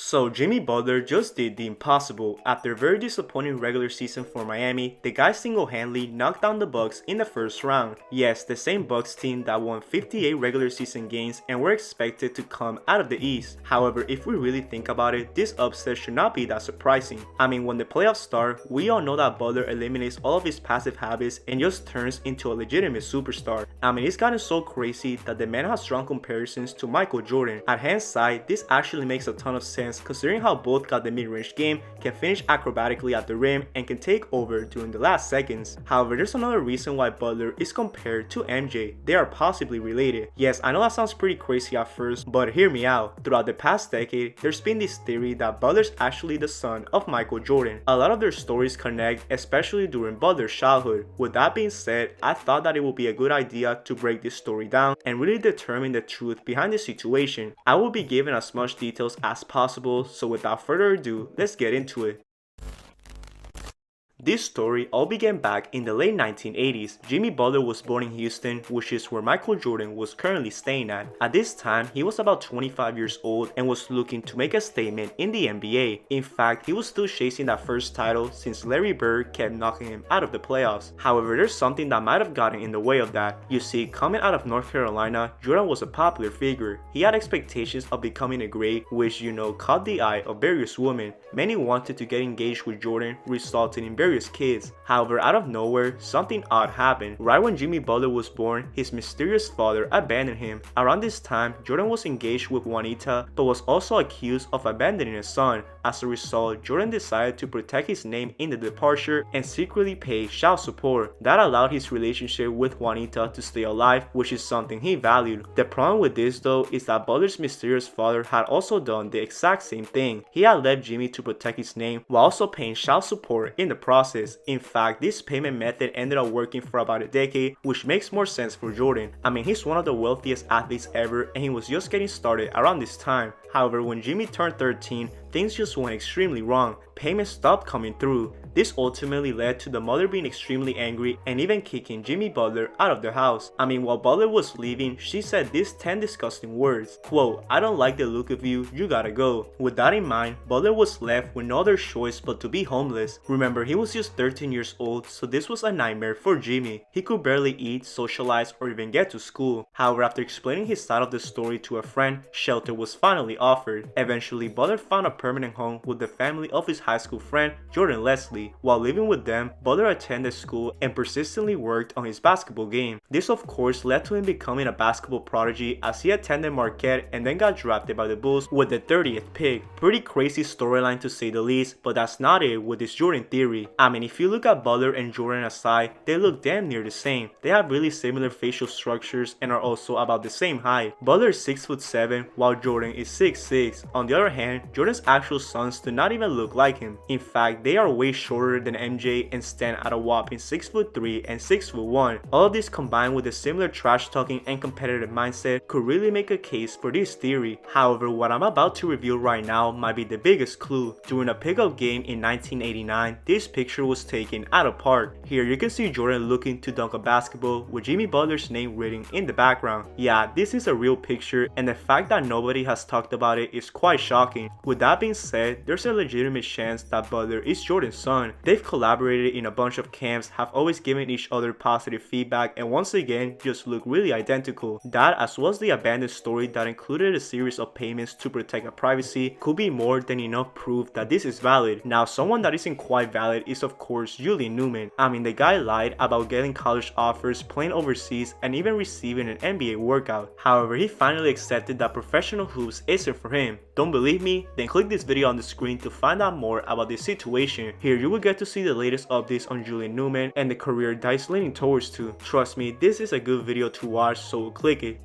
So Jimmy Butler just did the impossible. After a very disappointing regular season for Miami, the guy single-handedly knocked down the Bucks in the first round. Yes, the same Bucks team that won 58 regular season games and were expected to come out of the East. However, if we really think about it, this upset should not be that surprising. I mean, when the playoffs start, we all know that Butler eliminates all of his passive habits and just turns into a legitimate superstar. I mean, it's gotten so crazy that the man has strong comparisons to Michael Jordan. At hindsight, this actually makes a ton of sense considering how both got the mid-range game, can finish acrobatically at the rim, and can take over during the last seconds. However, there's another reason why Butler is compared to MJ. They are possibly related. Yes, I know that sounds pretty crazy at first, but hear me out. Throughout the past decade, there's been this theory that Butler's actually the son of Michael Jordan. A lot of their stories connect, especially during Butler's childhood. With that being said, I thought that it would be a good idea to break this story down and really determine the truth behind the situation. I will be giving as much details as possible, so without further ado, let's get into it. This story all began back in the late 1980s. Jimmy Butler was born in Houston, which is where Michael Jordan was currently staying at. At this time, he was about 25 years old and was looking to make a statement in the NBA. In fact, he was still chasing that first title since Larry Bird kept knocking him out of the playoffs. However, there's something that might have gotten in the way of that. You see, coming out of North Carolina, Jordan was a popular figure. He had expectations of becoming a great, which caught the eye of various women. Many wanted to get engaged with Jordan, resulting in various kids. However, out of nowhere, something odd happened. Right when Jimmy Butler was born, his mysterious father abandoned him. Around this time, Jordan was engaged with Juanita, but was also accused of abandoning his son. As a result, Jordan decided to protect his name in the departure and secretly pay child support. That allowed his relationship with Juanita to stay alive, which is something he valued. The problem with this though is that Butler's mysterious father had also done the exact same thing. He had left Jimmy to protect his name while also paying child support in the process. In fact, this payment method ended up working for about a decade, which makes more sense for Jordan. I mean, he's one of the wealthiest athletes ever and he was just getting started around this time. However, when Jimmy turned 13, things just went extremely wrong. Payments stopped coming through. This ultimately led to the mother being extremely angry and even kicking Jimmy Butler out of the house. I mean, while Butler was leaving, she said these 10 disgusting words. Quote, "I don't like the look of you, you gotta go." With that in mind, Butler was left with no other choice but to be homeless. Remember, he was just 13 years old, so this was a nightmare for Jimmy. He could barely eat, socialize, or even get to school. However, after explaining his side of the story to a friend, shelter was finally offered. Eventually, Butler found a permanent home with the family of his high school friend, Jordan Leslie. While living with them, Butler attended school and persistently worked on his basketball game. This of course led to him becoming a basketball prodigy as he attended Marquette and then got drafted by the Bulls with the 30th pick. Pretty crazy storyline to say the least, but that's not it with this Jordan theory. I mean, if you look at Butler and Jordan aside, they look damn near the same. They have really similar facial structures and are also about the same height. Butler is 6'7" while Jordan is 6'6". On the other hand, Jordan's actual sons do not even look like him. In fact, they are way shorter than MJ and stand at a whopping 6'3" and 6'1". All of this combined with a similar trash talking and competitive mindset could really make a case for this theory. However, what I'm about to reveal right now might be the biggest clue. During a pickup game in 1989, this picture was taken at a park. Here you can see Jordan looking to dunk a basketball with Jimmy Butler's name written in the background. Yeah, this is a real picture and the fact that nobody has talked about it is quite shocking. With that being said, there's a legitimate chance that Butler is Jordan's son. They've collaborated in a bunch of camps, have always given each other positive feedback, and once again just look really identical. That, as well as the abandoned story that included a series of payments to protect her privacy, could be more than enough proof that this is valid. Now, someone that isn't quite valid is of course Julian Newman. I mean, the guy lied about getting college offers, playing overseas, and even receiving an NBA workout. However, he finally accepted that professional hoops isn't for him. Don't believe me? Then click this video on the screen to find out more about this situation. Here you will get to see the latest updates on Julian Newman and the career that he's leaning towards to. Trust me, this is a good video to watch, so click it.